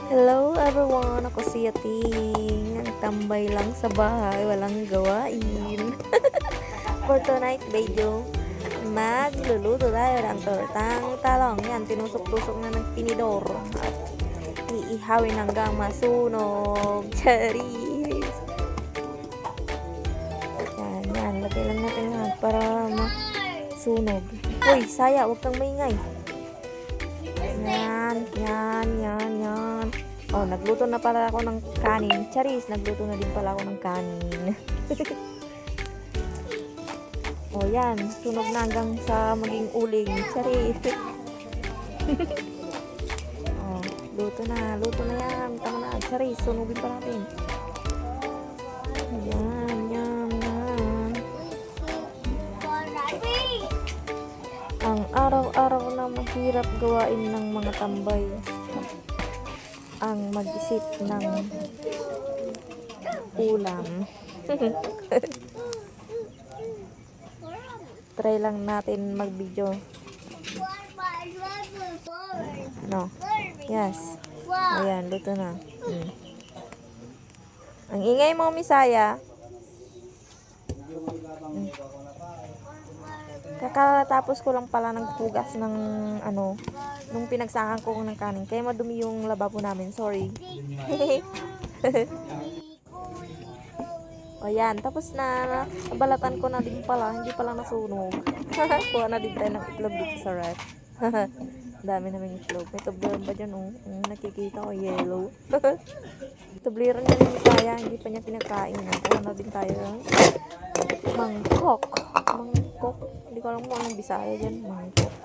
Hello everyone! Ako si Yating. Ang tambay lang sa bahay, walang gawain. For tonight video, magluluto tayo ng tortang talong. Yan, tinusok-tusok na ng tinidor. At iihawin hanggang masunog. Charis! Yan. Lagay lang natin lahat para masunog. Uy, Saya, huwag kang maingay. Yan. Oh, nagluto na pala ako ng kanin. Charis, nagluto na din pala ako ng kanin. Oh, yan. Sunog na hanggang sa maging uling. Charis. Oh, luto na yan. Tama na. Charis, sunugin pa natin. Yan. Ang araw-araw na mahirap gawain ng mga tambay ang mag-isip ng ulam. Try lang natin mag-video. No. Yes. Ayan, luto na. Ang ingay mo, Misaya. Kakatapos ko lang pala nagpugas ng nung pinagsakan ko ng kanin. Kaya madumi yung lababo namin. Sorry. O yan. Tapos na nabalatan ko na din pala. Hindi pala nasunog. Kuha na din tayo ng itlog dito sa ref. Dami namin itlog. May tubliran ba dyan? Nakikita ko yellow. Tubliran niya ni Misaya. Hindi pa niya pinakain. Kuha na din tayo ng mangkok. Hindi ko alam kung anong Bisaya dyan. Mangkok.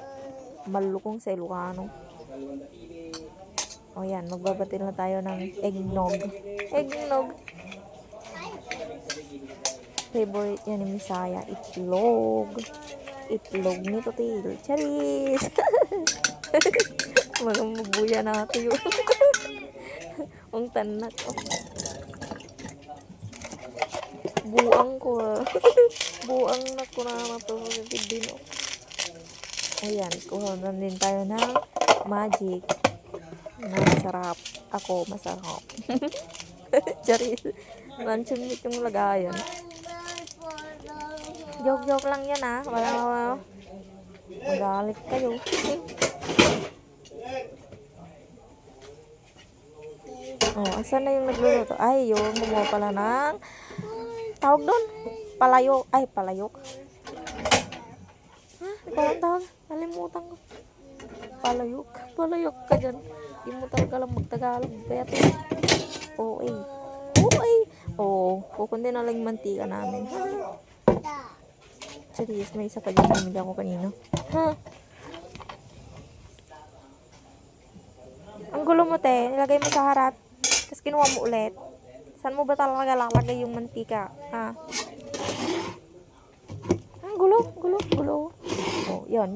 Malukong sa Ilocano. O yan, magbabatil na tayo ng eggnog. Favorite yan ni Misaya. Itlog ni Totil. Charis! Magamubuya na ito yun. Ang tanak. Buang ko. Buang na ko na ito. Ayan, kuha na din tayo ng magic. Masarap. Ako, masarap. Charis. Luncheon meat yung lagayan. Joke lang yan wala magalit kayo. Oh, asan na yung nagluluto? Ay, yung gumawa pala ng tawag doon? Palayok. Ay, palayok. Ikaw ang tawag? Nalimutan ko. Palayok ka dyan. Di mo talaga lang magtagalog. Kaya ito. Kukundi na lang yung mantika namin. Charis, may isa pa dyan. Namili ako kanina. Ang gulo mo, te. Nilagay mo sa harap. Tapos kinuha mo ulit. Saan mo ba talaga lalagay yung mantika? Ang gulo. Oh, yan.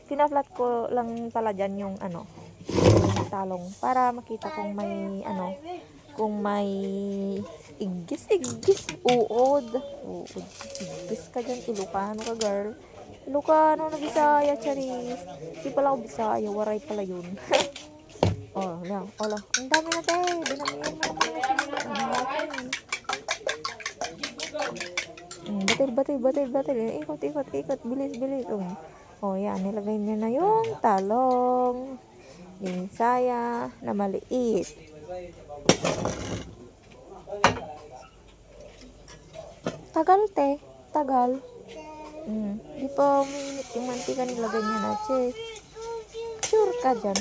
Pinaflat ko lang pala dyan yung yung talong. Para makita kung may kung may igis. Uod. Igis ka dyan. Ilocano ka, girl. Ilocano na Bisaya, Charis. Di pala ako Bisaya. Waray pala yun. Oh, yan. Ola. Ang dami na tayo. Dinamihan mo naman na Batil. Ikot. Bilis. Oh, yan. Nilagay niya na yung talong. Yung Bisaya na maliit. Tagal, te. Di pa uminit yung mantika, nilagay niya na. Sure ka dyan.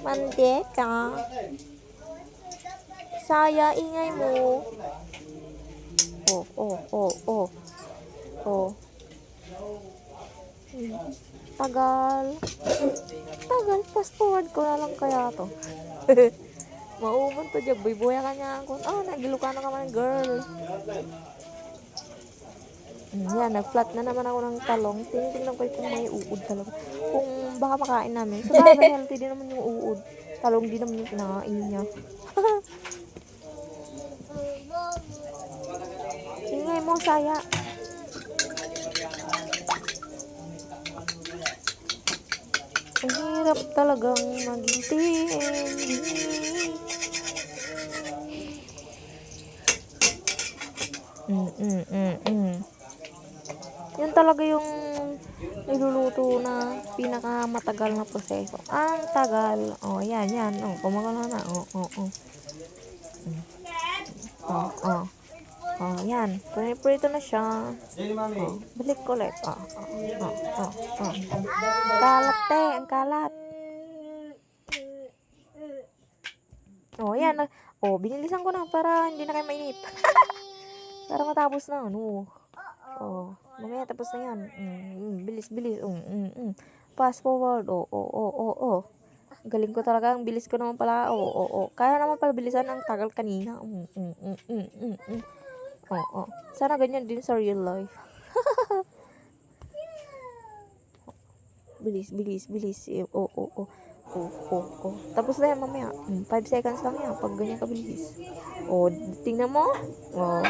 Mantika. Saya, ingay mo. Oh. Tagal. Fast forward ko na lang kaya to. Mauman to dyan. Buya ka niya ako. Nagilukano ka man, girl. Yan, nag-flat na naman ako ng talong. Tinitignan ko kung may uod talaga. Kung baka makain namin. So, healthy din naman yung uod. Talong din naman yung kinakain niya. Ingay mo, Saya. Ang hirap talagang maging PNG. Yun talaga yung niluluto na pinakamatagal na proseso. Ang tagal. Oh, yan. Oh, kumagano na. Oh. Oh. Oh, yan. Prito na siya. Oh, balik ko ulit. Oh. Kalat ang kalat. Oh, yan. Oh, binilisan ko na para hindi na kayo mainip. Para matapos na. Ano. Oh, mamaya tapos na yan. Bilis. Fast forward. Oh. Galing ko talaga. Ang bilis ko naman pala. Oh. Kaya naman pala bilisan ang tagal kanina. Oh. Sana ganyan din sa real life. Bilis. Oh. Tapos na yan mamaya. 5 seconds lang yan pag ganyan kabilis. Oh, tingnan mo. Oh.